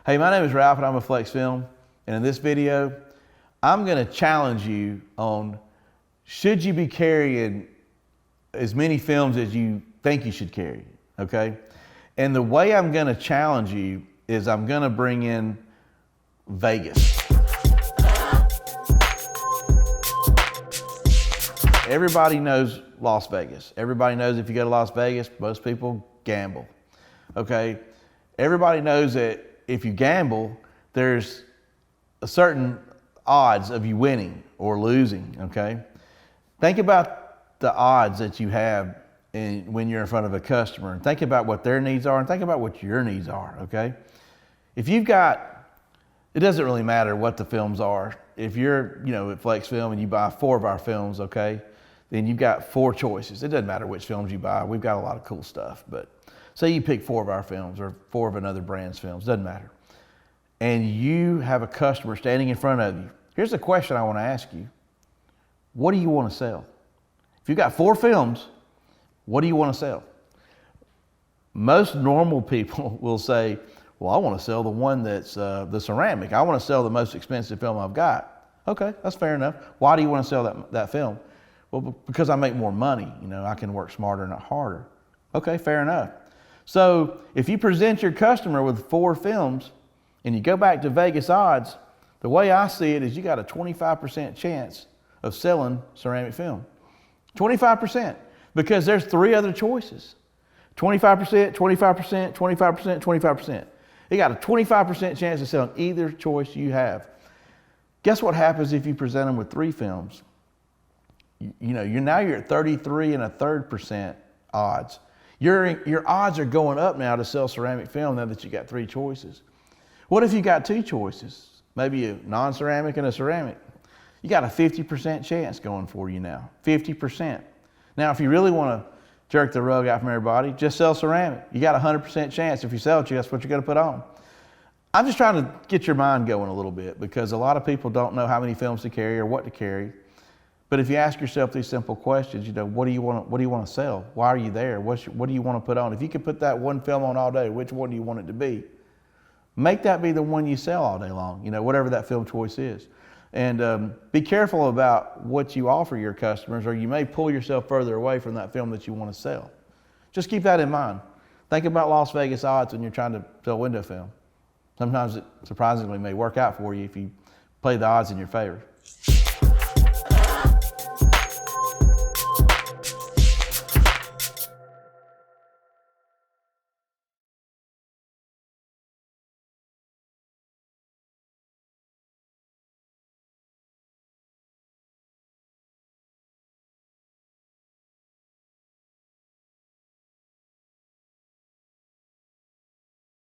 Hey, my name is Ralph and I'm with Flexfilm, and in this video, I'm gonna challenge you on should you be carrying as many films as you think you should carry, okay? And the way I'm gonna challenge you is I'm gonna bring in Vegas. Everybody knows Las Vegas. Everybody knows if you go to Las Vegas, most people gamble, okay? Everybody knows that if you gamble, there's a certain odds of you winning or losing, okay? Think about the odds that you have when you're in front of a customer, and think about what their needs are and think about what your needs are, okay? If you've got, it doesn't really matter what the films are. If you're, at Flexfilm and you buy 4 of our films, okay, then you've got 4 choices. It doesn't matter which films you buy. We've got a lot of cool stuff, but say you pick 4 of our films or 4 of another brand's films, doesn't matter. And you have a customer standing in front of you. Here's a question I want to ask you. What do you want to sell? If you've got 4 films, what do you want to sell? Most normal people will say, well, I want to sell the one that's the ceramic. I want to sell the most expensive film I've got. Okay, that's fair enough. Why do you want to sell that film? Well, because I make more money. I can work smarter, not harder. Okay, fair enough. So if you present your customer with 4 films and you go back to Vegas odds, the way I see it is you got a 25% chance of selling ceramic film. 25%, because there's 3 other choices. 25%, 25%, 25%, 25%. You got a 25% chance of selling either choice you have. Guess what happens if you present them with 3 films? You're at 33.33% odds. Your odds are going up now to sell ceramic film now that you got 3 choices. What if you got 2 choices? Maybe a non-ceramic and a ceramic. You got a 50% chance going for you now, 50%. Now, if you really want to jerk the rug out from everybody, just sell ceramic. You got a 100% chance. If you sell it, that's what you're going to put on. I'm just trying to get your mind going a little bit because a lot of people don't know how many films to carry or what to carry. But if you ask yourself these simple questions, what do you want to sell? Why are you there? What do you want to put on? If you could put that one film on all day, which one do you want it to be? Make that be the one you sell all day long, whatever that film choice is. And be careful about what you offer your customers, or you may pull yourself further away from that film that you want to sell. Just keep that in mind. Think about Las Vegas odds when you're trying to sell window film. Sometimes it surprisingly may work out for you if you play the odds in your favor.